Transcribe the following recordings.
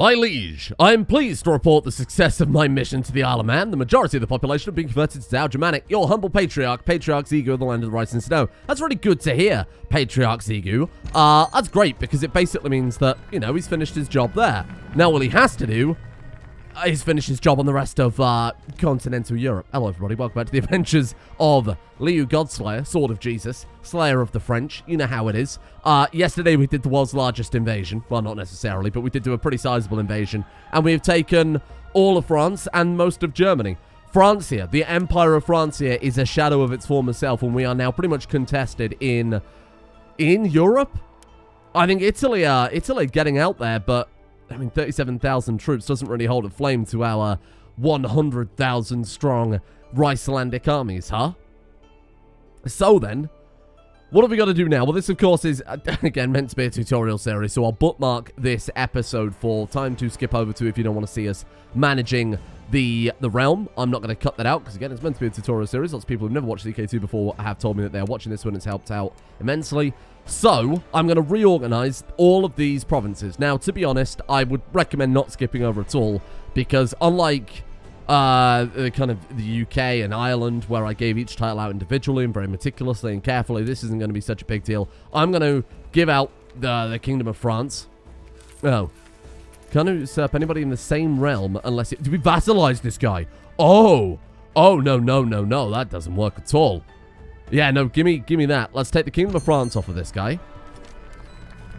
My liege, I am pleased to report the success of my mission to the Isle of Man. The majority of the population have been converted to Dow-Germanic. Your humble Patriarch Zigu of the land of the rice and snow. That's really good to hear, Patriarch Zigu. That's great because it basically means that, you know, he's finished his job there. Now all he has to do is finish his job on the rest of continental Europe. Hello everybody, welcome back to the adventures of Liu Godslayer, Sword of Jesus, Slayer of the French. You know how it is. Yesterday we did the world's largest invasion. Well, not necessarily, but we did do a pretty sizable invasion. And we have taken all of France and most of Germany. Francia, the Empire of Francia, is a shadow of its former self, and we are now pretty much contested in Europe. I think Italy getting out there, but I mean, 37,000 troops doesn't really hold a flame to our 100,000 strong Ricelandic armies, huh? So then, what have we got to do now? Well, this, of course, is, again, meant to be a tutorial series, so I'll bookmark this episode for time to skip over to if you don't want to see us managing the realm. I'm not going to cut that out, because, again, it's meant to be a tutorial series. Lots of people who've never watched DK2 before have told me that they're watching this one. It's helped out immensely. So, I'm going to reorganize all of these provinces. Now, to be honest, I would recommend not skipping over at all, because unlike kind of the UK and Ireland, where I gave each title out individually and very meticulously and carefully, this isn't going to be such a big deal. I'm going to give out the Kingdom of France. Oh. Can't usurp anybody in the same realm unless it... Do we vassalize this guy? Oh. Oh, no, no, no, no. That doesn't work at all. Yeah, no, give me that. Let's take the Kingdom of France off of this guy.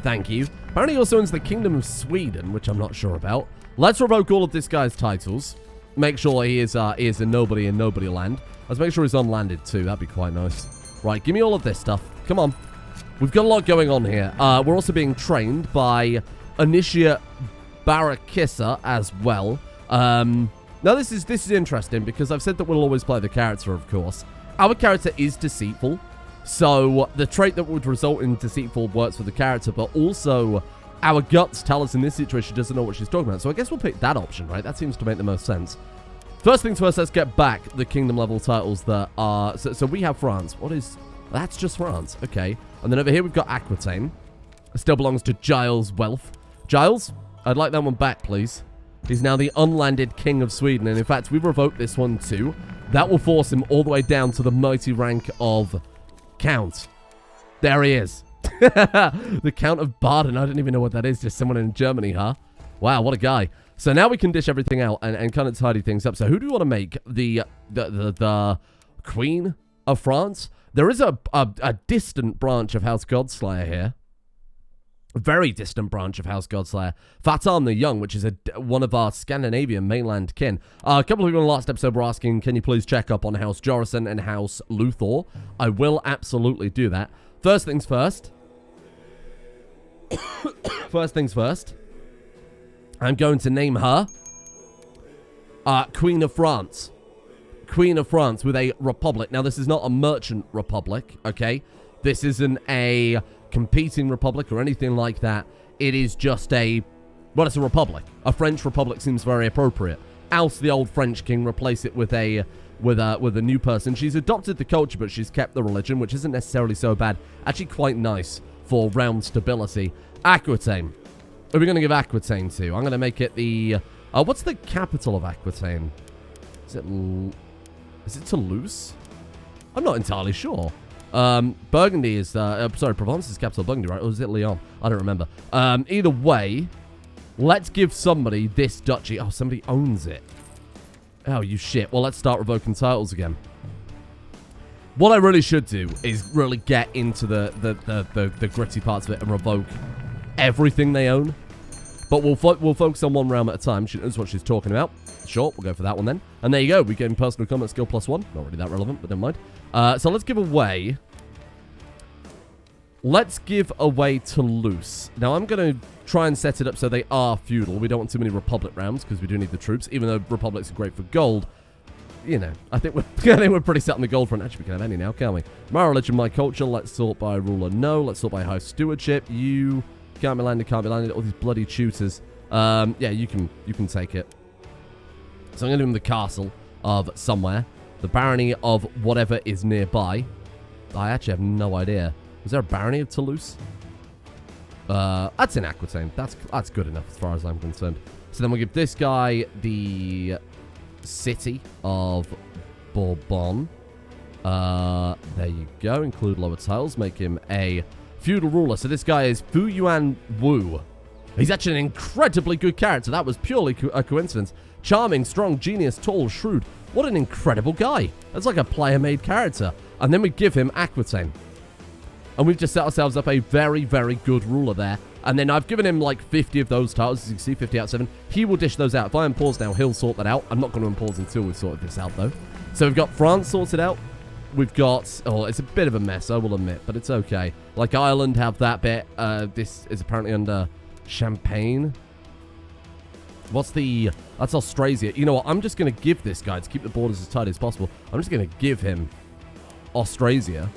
Thank you. Apparently he also owns the Kingdom of Sweden, which I'm not sure about. Let's revoke all of this guy's titles. Make sure he is a nobody in nobody land. Let's make sure he's unlanded too. That'd be quite nice. Right, give me all of this stuff. Come on. We've got a lot going on here. We're also being trained by Anicia Barakissa as well. Now this is interesting because I've said that we'll always play the character, of course. Our character is deceitful, so the trait that would result in deceitful works for the character, but also our guts tell us in this situation she doesn't know what she's talking about. So I guess we'll pick that option, right? That seems to make the most sense. First things first, let's get back the kingdom level titles that are... So we have France. What is... That's just France. Okay. And then over here we've got Aquitaine. It still belongs to Giles Wealth. Giles, I'd like that one back, please. He's now the unlanded king of Sweden. And in fact, we've revoked this one too. That will force him all the way down to the mighty rank of Count. There he is. The Count of Baden. I don't even know what that is. Just someone in Germany, huh? Wow, what a guy. So now we can dish everything out and kind of tidy things up. So who do we want to make the Queen of France? There is a distant branch of House Godslayer here. A very distant branch of House Godslayer. Fatarn the Young, which is one of our Scandinavian mainland kin. A couple of people in the last episode were asking, can you please check up on House Jorison and House Luthor? I will absolutely do that. First things first. First things first. I'm going to name her Queen of France. Queen of France with a republic. Now, this is not a merchant republic, okay? This isn't a competing republic or anything like that. It is just a... Well, it's a republic. A French republic seems very appropriate. Oust the old French king, replace it with a new person. She's adopted the culture, but she's kept the religion, which isn't necessarily so bad. Actually quite nice for realm stability. Aquitaine. Who are we going to give Aquitaine to? I'm going to make it the... what's the capital of Aquitaine? Is it Toulouse? I'm not entirely sure. Burgundy is... sorry, Provence is capital of Burgundy, right? Or is it Lyon? I don't remember. Either way, let's give somebody this duchy. Oh, somebody owns it. Oh, you shit. Well, let's start revoking titles again. What I really should do is really get into the gritty parts of it and revoke everything they own. But we'll focus on one realm at a time. She knows what she's talking about. Sure, we'll go for that one then. And there you go. We gain personal combat skill +1. Not really that relevant, but never mind. So let's give away... Let's give away Toulouse. Now, I'm going to try and set it up so they are feudal. We don't want too many Republic rounds because we do need the troops. Even though Republics are great for gold, you know, I think we're pretty set on the gold front. Actually, we can have any now, can't we? My religion, my culture. Let's sort by ruler. No. Let's sort by high stewardship. You can't be landed, can't be landed. All these bloody tutors. Yeah, you can take it. So I'm going to give him the castle of somewhere. The barony of whatever is nearby. I actually have no idea. Is there a barony of Toulouse? That's in Aquitaine. That's good enough as far as I'm concerned. So then we'll give this guy the city of Bourbon. There you go. Include lower tiles. Make him a feudal ruler. So this guy is Fu Yuan Wu. He's actually an incredibly good character. That was purely a coincidence. Charming, strong, genius, tall, shrewd. What an incredible guy. That's like a player-made character. And then we give him Aquitaine. And we've just set ourselves up a very, very good ruler there. And then I've given him like 50 of those titles. As you can see, 50 out of 7. He will dish those out. If I unpause now, he'll sort that out. I'm not going to unpause until we've sorted this out, though. So we've got France sorted out. We've got... Oh, it's a bit of a mess, I will admit. But it's okay. Like, Ireland have that bit. This is apparently under Champagne. What's the... That's Austrasia. You know what? I'm just going to give this guy, to keep the borders as tight as possible, I'm just going to give him Austrasia.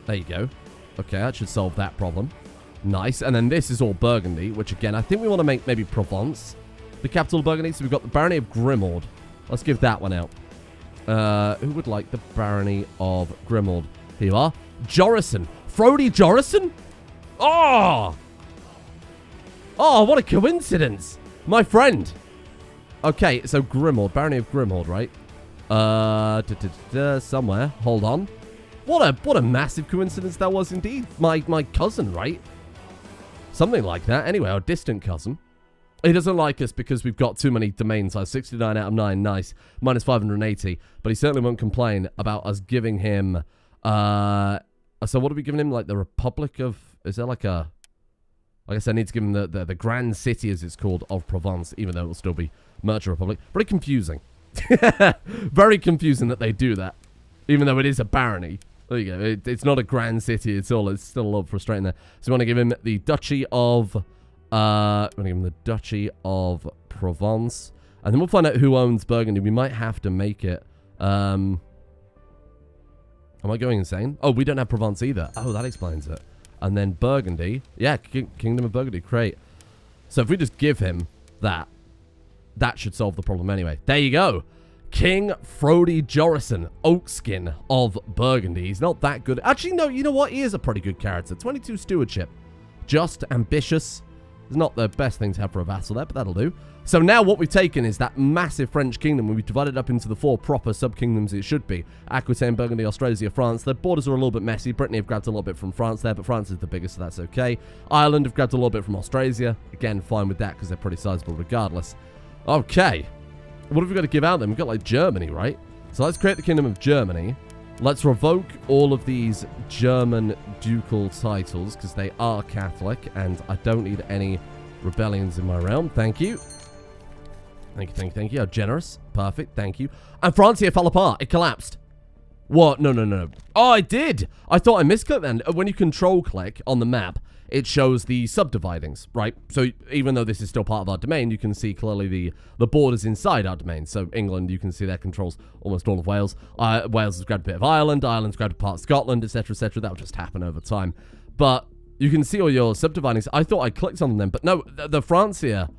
There you go. Okay, that should solve that problem. Nice. And then this is all Burgundy, which again, I think we want to make maybe Provence the capital of Burgundy. So we've got the Barony of Grimoald. Let's give that one out. Who would like the Barony of Grimoald? Here you are. Jorison. Frody Jorison? Oh! Oh, what a coincidence. My friend. Okay, so Grimoald. Barony of Grimoald, right? Somewhere. Hold on. What a massive coincidence that was indeed. My cousin, right? Something like that. Anyway, our distant cousin. He doesn't like us because we've got too many domain size. 69 out of 9. Nice. Minus 580. But he certainly won't complain about us giving him... so what are we giving him? Like the Republic of... Is there like a... I guess I need to give him the Grand City, as it's called, of Provence, even though it will still be Merchant Republic. Very confusing. Very confusing that they do that. Even though it is a barony. There you go. It's not a grand city at all. It's still a little frustrating there. So we want to give him the Duchy of... we want to give him the Duchy of Provence. And then we'll find out who owns Burgundy. We might have to make it... Am I going insane? Oh, we don't have Provence either. Oh, that explains it. And then Burgundy. Yeah, Kingdom of Burgundy. Great. So if we just give him that, that should solve the problem anyway. There you go. King Frody Jorison, Oakskin of Burgundy. He's not that good. Actually, no, you know what? He is a pretty good character. 22 stewardship. Just, ambitious. It's not the best thing to have for a vassal there, but that'll do. So now what we've taken is that massive French kingdom where we've divided up into the 4 proper sub-kingdoms it should be. Aquitaine, Burgundy, Austrasia, France. The borders are a little bit messy. Brittany have grabbed a little bit from France there, but France is the biggest, so that's okay. Ireland have grabbed a little bit from Austrasia. Again, fine with that because they're pretty sizable regardless. Okay. What have we got to give out then? We've got like Germany, right? So let's create the Kingdom of Germany. Let's revoke all of these German ducal titles because they are Catholic and I don't need any rebellions in my realm. Thank you. Thank you, thank you, thank you. How generous. Perfect, thank you. And Francia fell apart. It collapsed. What? No, no, no. Oh, I did. I thought I misclicked then. When you control click on the map, it shows the subdividings, right? So even though this is still part of our domain, you can see clearly the borders inside our domain. So England, you can see that controls almost all of Wales. Wales has grabbed a bit of Ireland. Ireland's grabbed a part of Scotland, etc., etc. That will just happen over time. But you can see all your subdividings. I thought I clicked on them, but no, the Francia,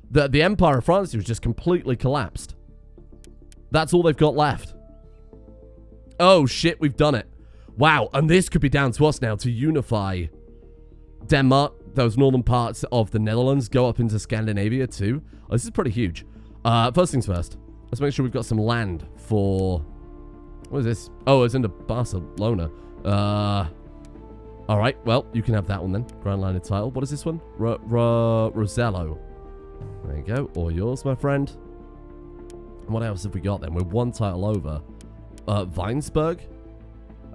the Empire of France was just completely collapsed. That's all they've got left. Oh, shit, we've done it. Wow, and this could be down to us now to unify Denmark, those northern parts of the Netherlands, go up into Scandinavia too. Oh, this is pretty huge. First things first, let's make sure we've got some land for... What is this? Oh, it's into Barcelona. Alright, well, you can have that one then. Grand landed title. What is this one? Rosello. There you go. All yours, my friend. And what else have we got then? We're one title over. Weinsberg?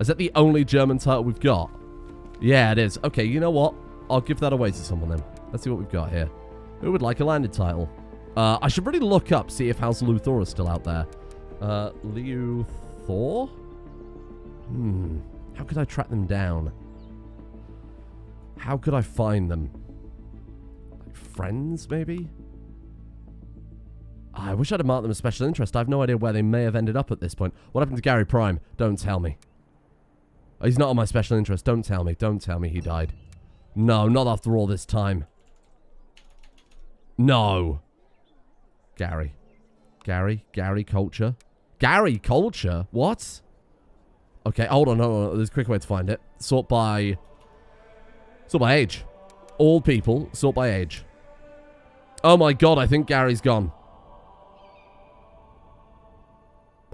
Is that the only German title we've got? Yeah, it is. Okay, you know what? I'll give that away to someone then. Let's see what we've got here. Who would like a landed title? I should really look up, see if House Luthor is still out there. Luthor? How could I track them down? How could I find them? Like friends, maybe? I wish I'd have marked them as special interest. I have no idea where they may have ended up at this point. What happened to Gary Prime? Don't tell me. He's not on my special interest. Don't tell me. Don't tell me he died. No, not after all this time. No. Gary. Gary Culture. Gary Culture? What? Okay, hold on. There's a quick way to find it. Sort Sort by age. All people, sort by age. Oh my god, I think Gary's gone.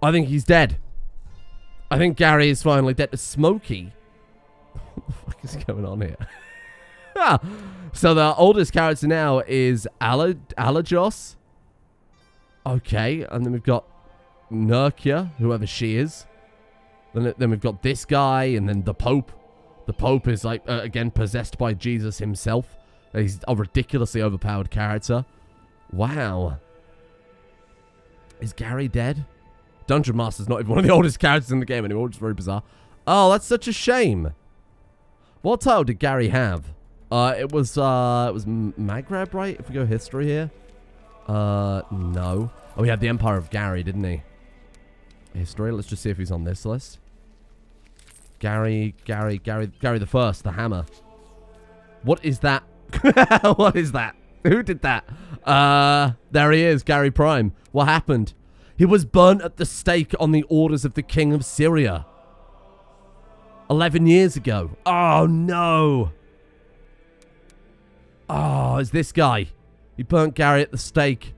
I think he's dead. I think Gary is finally dead. Smokey? What the fuck is going on here? So the oldest character now is Alajos. Okay, and then we've got Nurkia, whoever she is. Then we've got this guy, and then the Pope. The Pope is, like, again, possessed by Jesus himself. He's a ridiculously overpowered character. Wow. Is Gary dead? Dungeon Master's not even one of the oldest characters in the game anymore, which is very bizarre. Oh, that's such a shame. What title did Gary have? It was Maghreb, right? If we go history here. No. Oh, he had the Empire of Gary, didn't he? History. Let's just see if he's on this list. Gary the First, the Hammer. What is that? What is that? Who did that? There he is, Gary Prime. What happened? He was burnt at the stake on the orders of the King of Syria. 11 years ago. Oh, no. Oh, it's this guy. He burnt Gary at the stake.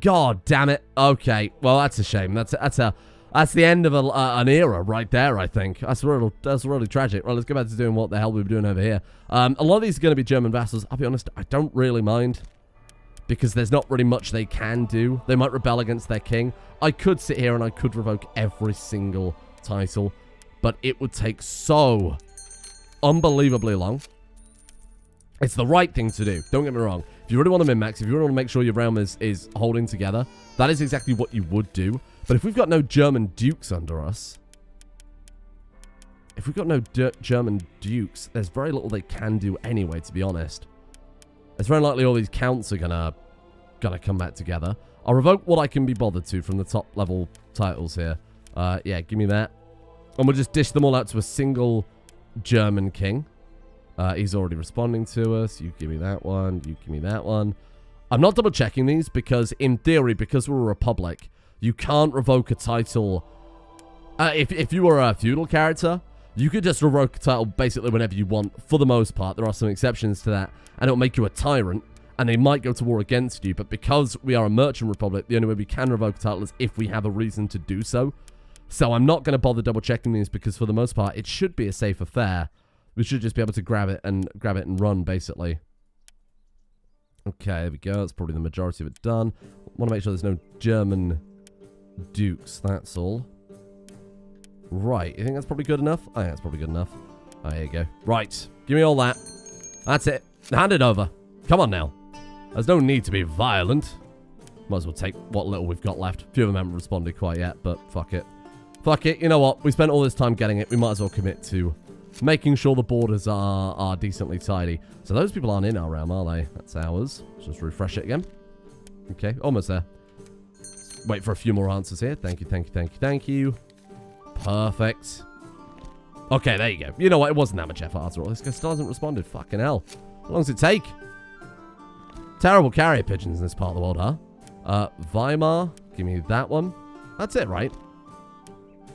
God damn it. Okay, well, that's a shame. That's the end of an era right there, I think. That's really tragic. Right, let's go back to doing what the hell we were doing over here. A lot of these are going to be German vassals. I'll be honest, I don't really mind. Because there's not really much they can do. They might rebel against their king. I could sit here and I could revoke every single title. But it would take so unbelievably long. It's the right thing to do. Don't get me wrong. If you really want to min-max, if you really want to make sure your realm is holding together, that is exactly what you would do. But if we've got no German dukes under us, if we've got no German dukes, there's very little they can do anyway, to be honest. It's very likely all these counts are gonna come back together. I'll revoke what I can be bothered to from the top level titles here. Yeah, give me that. And we'll just dish them all out to a single German king. He's already responding to us. You give me that one. You give me that one. I'm not double checking these because, in theory, because we're a republic, you can't revoke a title. If you were a feudal character, you could just revoke a title basically whenever you want. For the most part, there are some exceptions to that, and it'll make you a tyrant, and they might go to war against you. But because we are a merchant republic, the only way we can revoke a title is if we have a reason to do so. So I'm not going to bother double checking these because, for the most part, it should be a safe affair. We should just be able to grab it and run, basically. Okay, there we go. That's probably the majority of it done. Want to make sure there's no German dukes. That's all. Right. You think that's probably good enough? I think that's probably good enough. Oh, there you go. Right. Give me all that. That's it. Hand it over. Come on now. There's no need to be violent. Might as well take what little we've got left. A few of them haven't responded quite yet, but fuck it. Fuck it. You know what? We spent all this time getting it. We might as well commit to making sure the borders are decently tidy. So those people aren't in our realm, are they? That's ours. Let's just refresh it again. Okay, almost there. Wait for a few more answers here. Thank you, thank you, thank you, thank you. Perfect. Okay, there you go. You know what? It wasn't that much effort after all. This guy still hasn't responded. Fucking hell. How long does it take? Terrible carrier pigeons in this part of the world, huh? Weimar. Give me that one. That's it, right?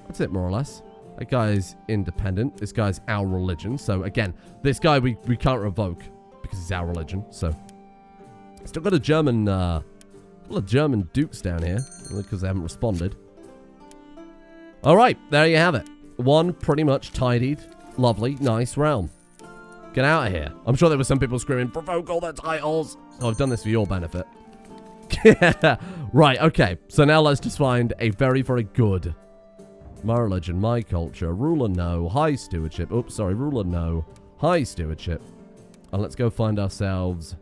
That's it, more or less. That guy is independent. This guy's our religion. So, again, this guy we can't revoke because he's our religion. So, still got a German, German dukes down here because they haven't responded. All right, there you have it. One pretty much tidied, lovely, nice realm. Get out of here. I'm sure there were some people screaming, revoke all their titles. Oh, I've done this for your benefit. Right, okay. So now let's just find a very, very good... My religion, my culture, ruler no, high stewardship. Oops, sorry, ruler no, high stewardship. And let's go find ourselves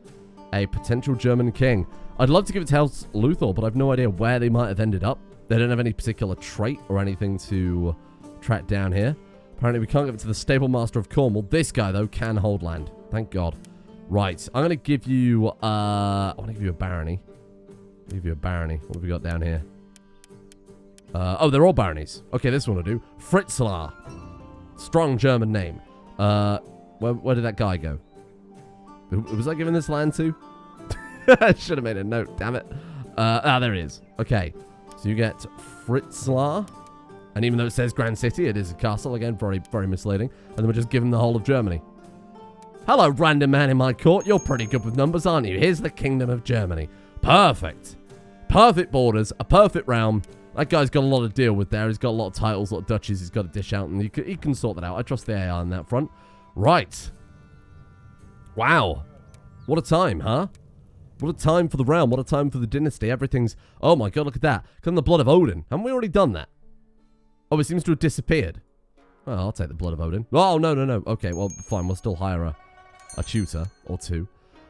a potential German king. I'd love to give it to House Luthor, but I've no idea where they might have ended up. They don't have any particular trait or anything to track down here. Apparently we can't give it to the Stable Master of Cornwall. This guy, though, can hold land. Thank God. Right, I'm going to give you, I want to give you a barony. I'll give you a barony. What have we got down here? Oh, they're all baronies. Okay, this one will do. Fritzlar. Strong German name. Where did that guy go? Who was I giving this land to? I should have made a note, damn it. There he is. Okay, so you get Fritzlar. And even though it says Grand City, it is a castle. Again, very, very misleading. And then we'll just give him the whole of Germany. Hello, random man in my court. You're pretty good with numbers, aren't you? Here's the Kingdom of Germany. Perfect. Perfect borders, a perfect realm. That guy's got a lot to deal with there. He's got a lot of titles, a lot of duchies he's got to dish out, and he can sort that out. I trust the AI on that front. Right. Wow. What a time, huh? What a time for the realm. What a time for the dynasty. Everything's... Oh my god, look at that. Got the blood of Odin. Haven't we already done that? Oh, it seems to have disappeared. Well, I'll take the blood of Odin. Oh, no, no, no. Okay, well, fine. We'll still hire a tutor or two.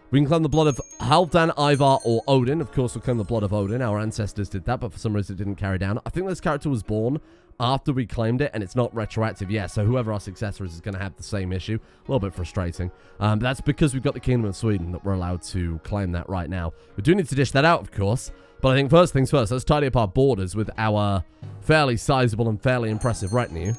We can claim the blood of Halfdan, Ivar, or Odin. Of course, we'll claim the blood of Odin. Our ancestors did that, but for some reason it didn't carry down. I think this character was born after we claimed it, and it's not retroactive yet, so whoever our successor is going to have the same issue. A little bit frustrating. That's because we've got the Kingdom of Sweden that we're allowed to claim that right now. We do need to dish that out, of course, but I think first things first, let's tidy up our borders with our fairly sizable and fairly impressive retinue.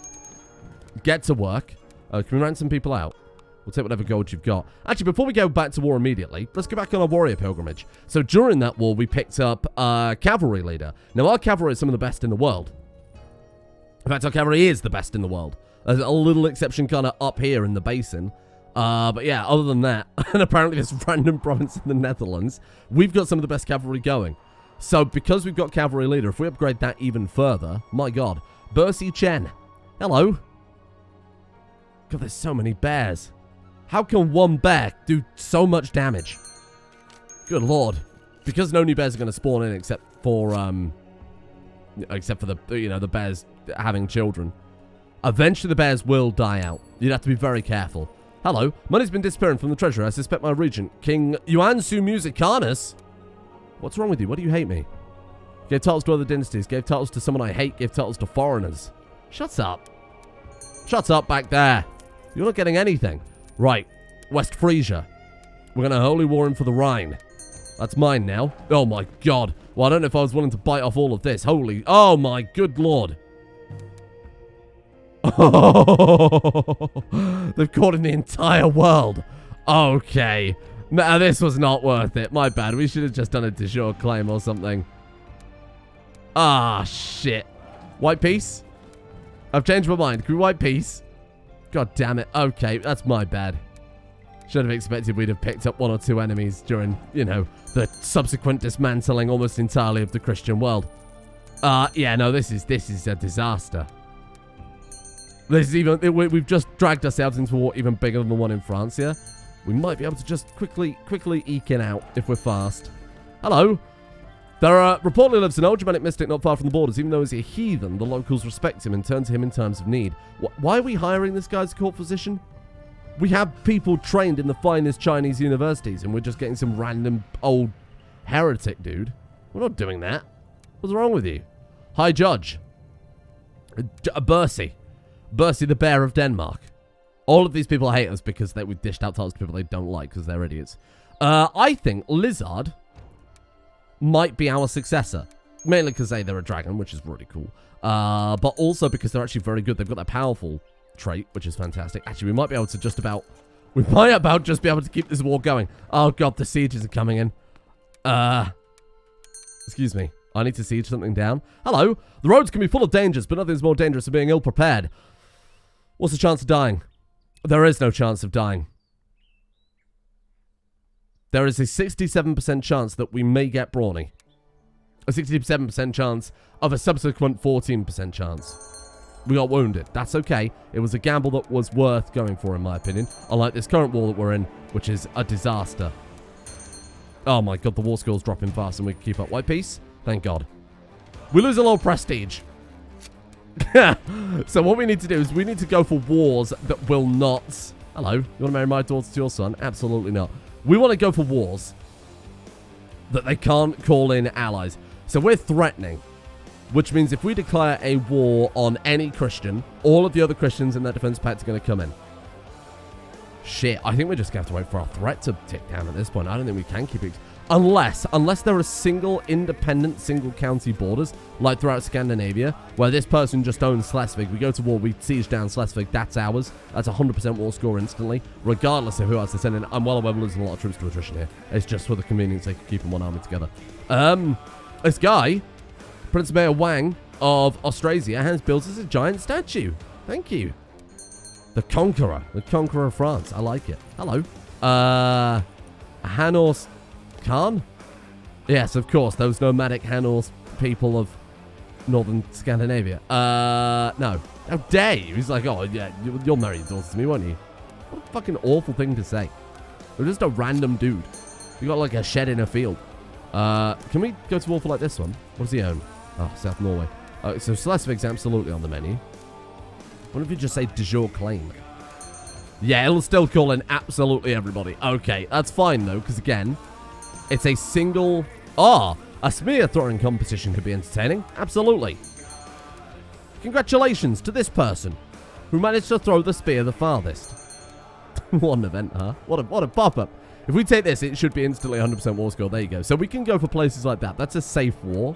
Get to work. Can we ransom people out? We'll take whatever gold you've got. Actually, before we go back to war immediately, let's go back on our warrior pilgrimage. So during that war, we picked up a cavalry leader. Now, our cavalry is some of the best in the world. In fact, our cavalry is the best in the world. There's a little exception kind of up here in the basin. But yeah, other than that, and apparently this random province in the Netherlands, we've got some of the best cavalry going. So because we've got cavalry leader, if we upgrade that even further, my god. Bercy Chen. Hello. God, there's so many bears. How can one bear do so much damage? Good lord. Because no new bears are going to spawn in except for the, you know, the bears having children. Eventually the bears will die out. You'd have to be very careful. Hello. Money's been disappearing from the treasury. I suspect my regent, King Yuansu Musicanus. What's wrong with you? What do you hate me? Gave titles to other dynasties. Gave titles to someone I hate. Gave titles to foreigners. Shut up. Shut up back there. You're not getting anything. Right, West Frisia. We're going to holy war him for the Rhine. That's mine now. Oh my god. Well, I don't know if I was willing to bite off all of this. Holy, oh my good lord. Oh, they've caught in the entire world. Okay. Nah, this was not worth it. My bad. We should have just done a de jure claim or something. Ah, shit. White peace? I've changed my mind. Can we white peace? God damn it. Okay, that's my bad. Should have expected we'd have picked up one or two enemies during, you know, the subsequent dismantling almost entirely of the Christian world. Yeah, no, this is a disaster. This is even, we've just dragged ourselves into a war even bigger than the one in France here. We might be able to just quickly eke it out if we're fast. Hello. There reportedly lives an old Germanic mystic not far from the borders. Even though he's a heathen, the locals respect him and turn to him in times of need. Why are we hiring this guy's court physician? We have people trained in the finest Chinese universities, and we're just getting some random old heretic dude. We're not doing that. What's wrong with you? High Judge. Bercy. Bercy, the Bear of Denmark. All of these people hate us because we've dished out titles to people they don't like because they're idiots. I think Lizard might be our successor. Mainly because they're a dragon, which is really cool. But also because they're actually very good. They've got that powerful trait, which is fantastic. Actually, we might be able to just about keep this war going. Oh god, the sieges are coming in. Excuse me. I need to siege something down. Hello. The roads can be full of dangers, but nothing's more dangerous than being ill-prepared. What's the chance of dying? There is no chance of dying. There is a 67% chance that we may get brawny. A 67% chance of a subsequent 14% chance. We got wounded. That's okay. It was a gamble that was worth going for, in my opinion. Unlike this current war that we're in, which is a disaster. Oh my god, the war score's dropping fast and we can keep up. White peace? Thank god. We lose a little prestige. So what we need to do is we need to go for wars that will not... Hello, you want to marry my daughter to your son? Absolutely not. We want to go for wars that they can't call in allies. So we're threatening, which means if we declare a war on any Christian, all of the other Christians in that defense pact are going to come in. Shit, I think we're just going to have to wait for our threat to tick down at this point. I don't think we can keep it. Unless there are single independent, single county borders, like throughout Scandinavia, where this person just owns Schleswig. We go to war, we siege down Schleswig, that's ours. That's 100% war score instantly, regardless of who else they send in. I'm well aware we're losing a lot of troops to attrition here. It's just for the convenience sake of keeping one army together. This guy, Prince Mayor Wang of Austrasia, has built us a giant statue. Thank you. The Conqueror of France. I like it. Hello. Hanor's Khan? Yes, of course, those nomadic Hanor's people of northern Scandinavia. No. How dare you? He's like, oh, yeah, you'll marry your daughter to me, won't you? What a fucking awful thing to say. You're just a random dude. You got like a shed in a field. Can we go to war for like this one? What does he own? Oh, South Norway. So Schleswig's absolutely on the menu. What if you just say de jure claim? Yeah, it'll still call in absolutely everybody. Okay, that's fine though, because again, it's a single... a spear throwing competition could be entertaining. Absolutely. Congratulations to this person who managed to throw the spear the farthest. What an event, huh? What a pop-up. If we take this, it should be instantly 100% war score. There you go. So we can go for places like that. That's a safe war.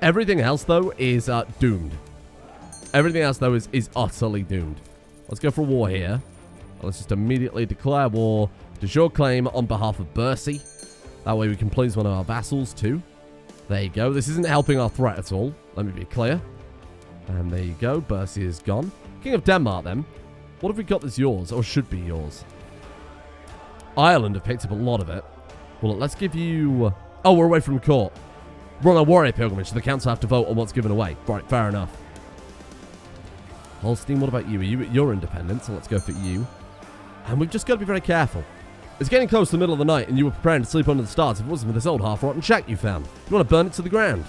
Everything else, though, is doomed. Everything else, though, is utterly doomed. Let's go for a war here. Let's just immediately declare war. De jure claim on behalf of Bercy. That way we can please one of our vassals, too. There you go. This isn't helping our threat at all. Let me be clear. And there you go. Bercy is gone. King of Denmark, then. What have we got that's yours, or should be yours? Ireland have picked up a lot of it. Well, let's give you... Oh, we're away from court. We're on a warrior pilgrimage, so the council have to vote on what's given away. Right, fair enough. Holstein, what about you? You're independent, so let's go for you. And we've just got to be very careful. It's getting close to the middle of the night, and you were preparing to sleep under the stars if it wasn't for this old half-rotten shack you found. You want to burn it to the ground.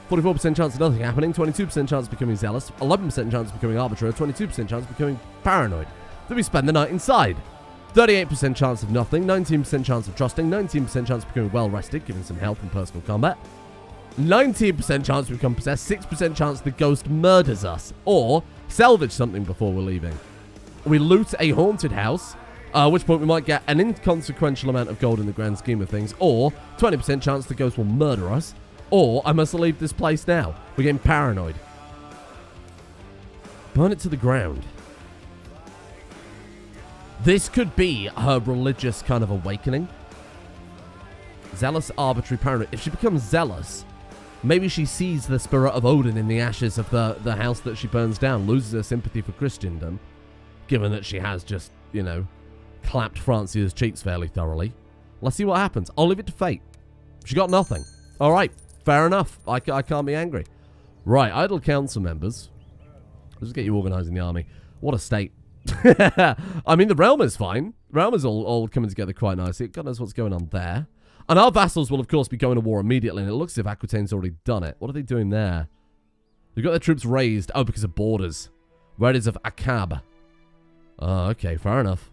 44% chance of nothing happening, 22% chance of becoming zealous, 11% chance of becoming arbitrary, 22% chance of becoming paranoid. Then we spend the night inside. 38% chance of nothing, 19% chance of trusting, 19% chance of becoming well-rested, giving some help in personal combat, 19% chance to become possessed, 6% chance the ghost murders us, or salvage something before we're leaving. We loot a haunted house, at which point we might get an inconsequential amount of gold in the grand scheme of things, or 20% chance the ghost will murder us, or I must leave this place now. We're getting paranoid. Burn it to the ground. This could be her religious kind of awakening. Zealous, arbitrary, paranoid. If she becomes zealous, maybe she sees the spirit of Odin in the ashes of the house that she burns down, loses her sympathy for Christendom, given that she has just, you know, clapped Francia's cheeks fairly thoroughly. Let's see what happens. I'll leave it to fate. She got nothing. All right. Fair enough. I can't be angry. Right, idle council members. Let's just get you organising the army. What a state. I mean, the realm is fine. The realm is all coming together quite nicely. God knows what's going on there. And our vassals will, of course, be going to war immediately. And it looks as if Aquitaine's already done it. What are they doing there? They've got their troops raised. Oh, because of borders. Raiders of Akab. Oh, okay. Fair enough.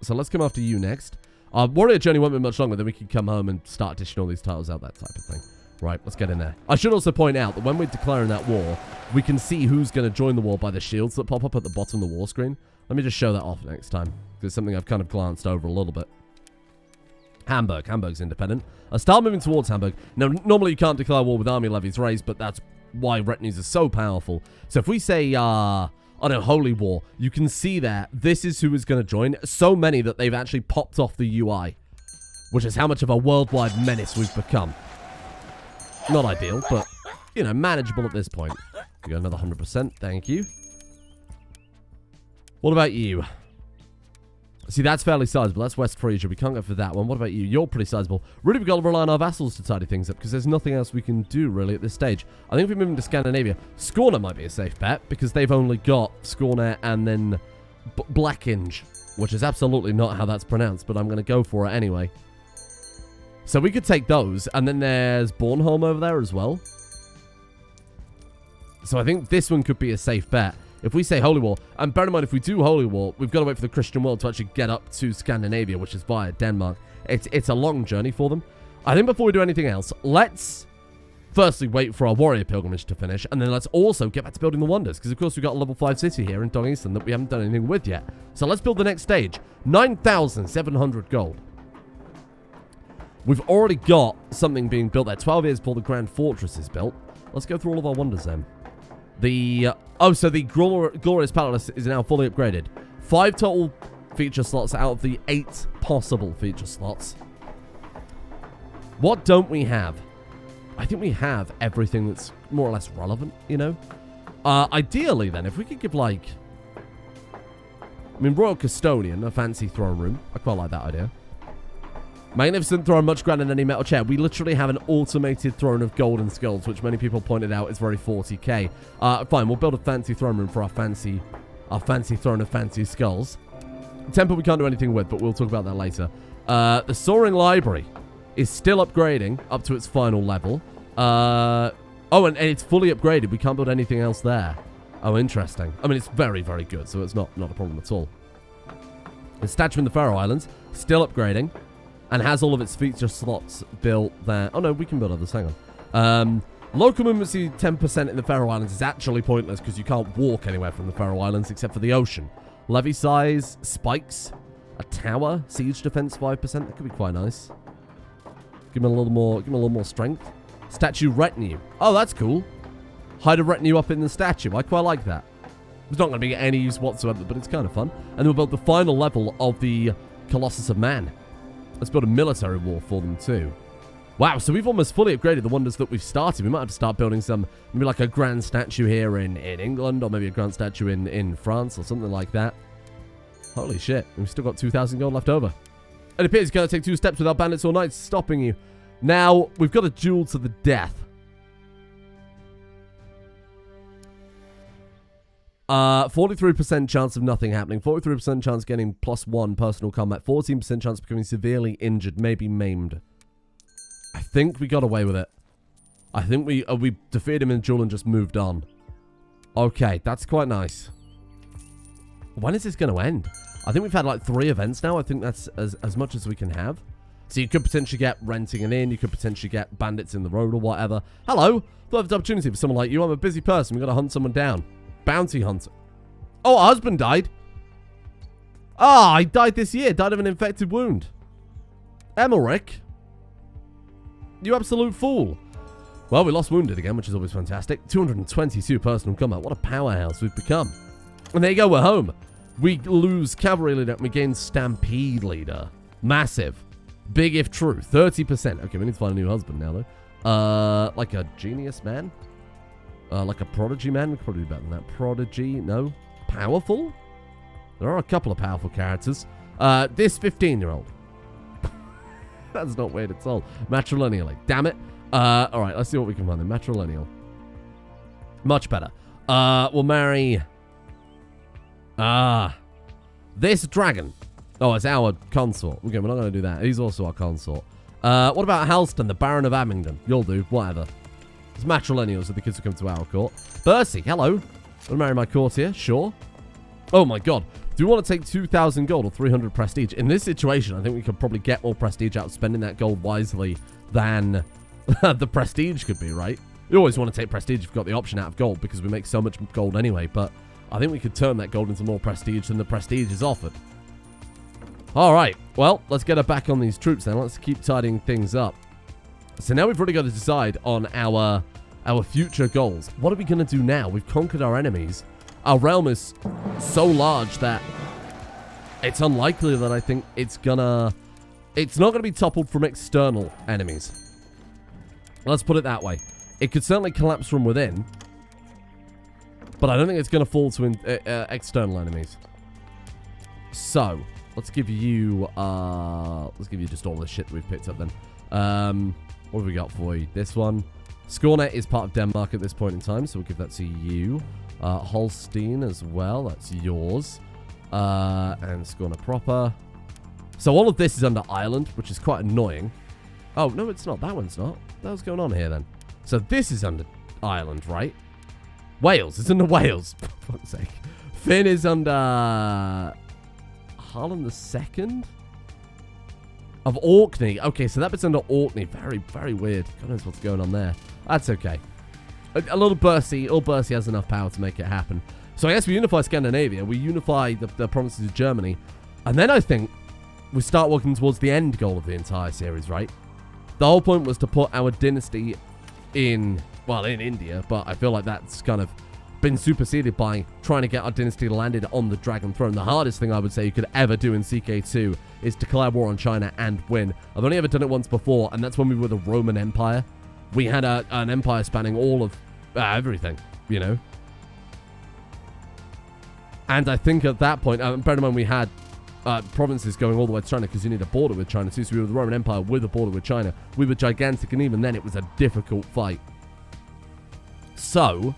So let's come after you next. Our warrior journey won't be much longer. Then we can come home and start dishing all these titles out, that type of thing. Right, let's get in there. I should also point out that when we're declaring that war, we can see who's going to join the war by the shields that pop up at the bottom of the war screen. Let me just show that off next time, because it's something I've kind of glanced over a little bit. Hamburg. Hamburg's independent. I start moving towards Hamburg. Now, normally you can't declare war with army levies raised, but that's why retinues are so powerful. So if we say, I don't know, Holy War, you can see there, this is who is going to join. So many that they've actually popped off the UI, which is how much of a worldwide menace we've become. Not ideal, but, you know, manageable at this point. We got another 100%. Thank you. What about you? See, that's fairly sizable. That's West Frisia. We can't go for that one. What about you? You're pretty sizable. Really, we've got to rely on our vassals to tidy things up because there's nothing else we can do, really, at this stage. I think if we move into Scandinavia, Skåne might be a safe bet because they've only got Skåne and then Blackinge, which is absolutely not how that's pronounced, but I'm going to go for it anyway. So we could take those, and then there's Bornholm over there as well. So I think this one could be a safe bet. If we say Holy War, and bear in mind, if we do Holy War, we've got to wait for the Christian world to actually get up to Scandinavia, which is via Denmark. It's a long journey for them. I think before we do anything else, let's firstly wait for our warrior pilgrimage to finish, and then let's also get back to building the wonders, because of course we've got a level 5 city here in Dong Eastland that we haven't done anything with yet. So let's build the next stage. 9,700 gold. We've already got something being built there. 12 years before the Grand Fortress is built. Let's go through all of our wonders then. So the Glorious Palace is now fully upgraded. 5 total feature slots out of the 8 possible feature slots. What don't we have? I think we have everything that's more or less relevant, you know? Ideally then, if we could give like I mean, Royal Custodian, a fancy throne room. I quite like that idea. Magnificent throne, much grander than any metal chair. We literally have an automated throne of golden skulls, which many people pointed out is very 40k. Fine, we'll build a fancy throne room for our fancy throne of fancy skulls. Temple we can't do anything with, but we'll talk about that later. The Soaring Library is still upgrading up to its final level. Oh, and it's fully upgraded. We can't build anything else there. Oh, interesting. I mean, it's very, very good, so it's not a problem at all. The statue in the Faroe Islands, still upgrading, and has all of its feature slots built there. Oh, no, we can build others. Hang on. Local movement speed 10% in the Faroe Islands is actually pointless because you can't walk anywhere from the Faroe Islands except for the ocean. Levy size, spikes, a tower, siege defense 5%. That could be quite nice. Give him a little more strength. Statue retinue. Oh, that's cool. Hide a retinue up in the statue. I quite like that. It's not going to be any use whatsoever, but it's kind of fun. And then we'll build the final level of the Colossus of Man. Let's build a military wall for them too. Wow, so we've almost fully upgraded the wonders that we've started. We might have to start building some, maybe like a grand statue here in England, or maybe a grand statue in France, or something like that. Holy shit, we've still got 2,000 gold left over. It appears you can't take 2 steps without bandits or knights stopping you. Now, we've got a duel to the death. 43% chance of nothing happening, 43% chance getting +1 personal combat, 14% chance of becoming severely injured, maybe maimed. I think we got away with it. I think we defeated him in the duel and just moved on. Okay, that's quite nice. When is this going to end? I think we've had like 3 events now. I think that's as much as we can have. So you could potentially get renting an inn. You could potentially get bandits in the road or whatever. Hello. Thought of the opportunity for someone like you. I'm a busy person. We've got to hunt someone down. Bounty hunter. Oh, our husband died. Ah, he died this year. Died of an infected wound. Emmerich. You absolute fool. Well, we lost wounded again, which is always fantastic. 222 personal combat. What a powerhouse we've become. And there you go. We're home. We lose cavalry leader and we gain stampede leader. Massive. Big if true. 30%. Okay, we need to find a new husband now, though. Like a genius man? Like a prodigy man? We could probably do better than that. Prodigy? No. Powerful? There are a couple of powerful characters. This 15-year-old. That's not weird at all. Matrilineally. Damn it. Alright, let's see what we can find then. Matrilineal. Much better. We'll marry... this dragon. Oh, it's our consort. Okay, we're not going to do that. He's also our consort. What about Halston, the Baron of Abingdon? You'll do. Whatever. It's matrilineals are the kids who come to our court. Bercy, hello. Want to marry my courtier? Sure. Oh my god. Do you want to take 2,000 gold or 300 prestige? In this situation, I think we could probably get more prestige out of spending that gold wisely than the prestige could be, right? You always want to take prestige if you've got the option out of gold because we make so much gold anyway, but I think we could turn that gold into more prestige than the prestige is offered. Alright, well, let's get her back on these troops then. Let's keep tidying things up. So now we've really got to decide on our future goals. What are we going to do now? We've conquered our enemies. Our realm is so large that it's unlikely that I think it's not going to be toppled from external enemies. Let's put it that way. It could certainly collapse from within, but I don't think it's going to fall to external enemies. So let's give you just all the shit that we've picked up then. What have we got for you? This one. Scornet is part of Denmark at this point in time, so we'll give that to you. Holstein as well. That's yours. And Scornet proper. So all of this is under Ireland, which is quite annoying. Oh, no, it's not. That one's not. What's going on here then? So this is under Ireland, right? Wales. It's under Wales. For fuck's sake. Finn is under Harlan II of Orkney. Okay, so that bit's under Orkney. Very, very weird. God knows what's going on there. That's okay. A little Bursey. All Bursey has enough power to make it happen. So I guess we unify Scandinavia. We unify the provinces of Germany. And then I think we start working towards the end goal of the entire series, right? The whole point was to put our dynasty in India, but I feel like that's kind of been superseded by trying to get our dynasty landed on the Dragon Throne. The hardest thing I would say you could ever do in CK2 is declare war on China and win. I've only ever done it once before, and that's when we were the Roman Empire. We had an empire spanning all of everything, you know. And I think at that point, bear in mind we had provinces going all the way to China because you need a border with China too. So we were the Roman Empire with a border with China. We were gigantic, and even then it was a difficult fight. So,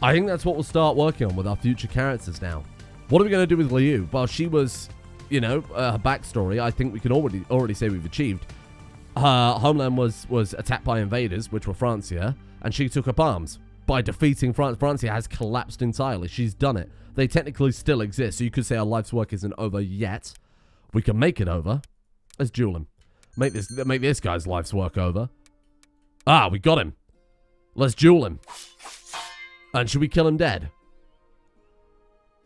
I think that's what we'll start working on with our future characters now. What are we going to do with Liu? Well, she was, you know, her backstory, I think we can already say we've achieved. Her homeland was attacked by invaders, which were Francia, and she took up arms by defeating France. Francia has collapsed entirely. She's done it. They technically still exist, so you could say our life's work isn't over yet. We can make it over. Let's duel him. Make this guy's life's work over. Ah, we got him. Let's duel him. And should we kill him dead?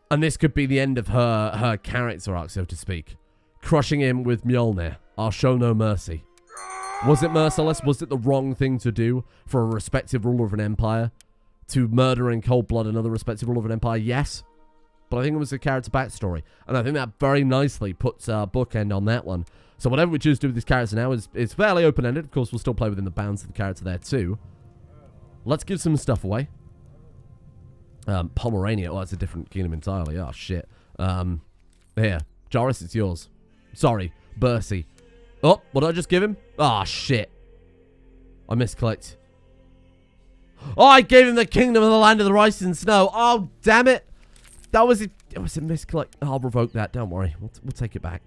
And this could be the end of her character arc, so to speak. Crushing him with Mjolnir. I'll show no mercy. Was it merciless? Was it the wrong thing to do for a respective ruler of an empire? To murder in cold blood another respective ruler of an empire? Yes. But I think it was a character backstory. And I think that very nicely puts a bookend on that one. So whatever we choose to do with this character now is fairly open-ended. Of course, we'll still play within the bounds of the character there too. Let's give some stuff away. Pomerania. Oh, that's a different kingdom entirely. Oh, shit. Here. Joris, it's yours. Sorry. Bercy. Oh, what did I just give him? Ah, shit. I misclicked. Oh, I gave him the kingdom of the land of the rice and snow. Oh, damn it. That was it. It was a misclick. I'll revoke that. Don't worry. We'll take it back.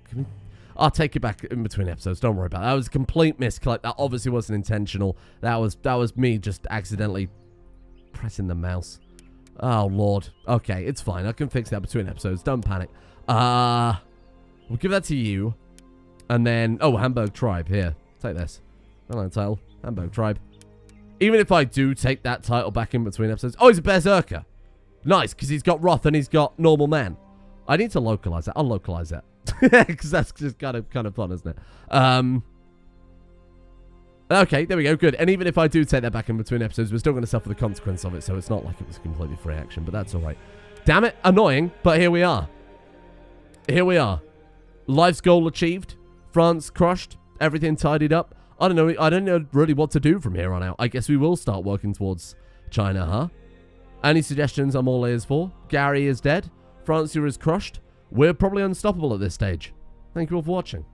I'll take it back in between episodes. Don't worry about it. That was a complete misclick. That obviously wasn't intentional. That was me just accidentally pressing the mouse. Oh, Lord. Okay, it's fine. I can fix that between episodes. Don't panic. We'll give that to you. And then, oh, Hamburg Tribe. Here, take this. Hello, title. Hamburg Tribe. Even if I do take that title back in between episodes. Oh, he's a Berserker. Nice, because he's got Wrath and he's got Normal Man. I need to localize that. I'll localize that. Because that's just kind of fun, isn't it? Okay, there we go. Good. And even if I do take that back in between episodes, we're still going to suffer the consequence of it. So it's not like it was completely free action, but that's all right. Damn it. Annoying, but here we are. Here we are. Life's goal achieved. France crushed. Everything tidied up. I don't know really what to do from here on out. I guess we will start working towards China, huh? Any suggestions I'm all ears for? Gary is dead. Francia is crushed. We're probably unstoppable at this stage. Thank you all for watching.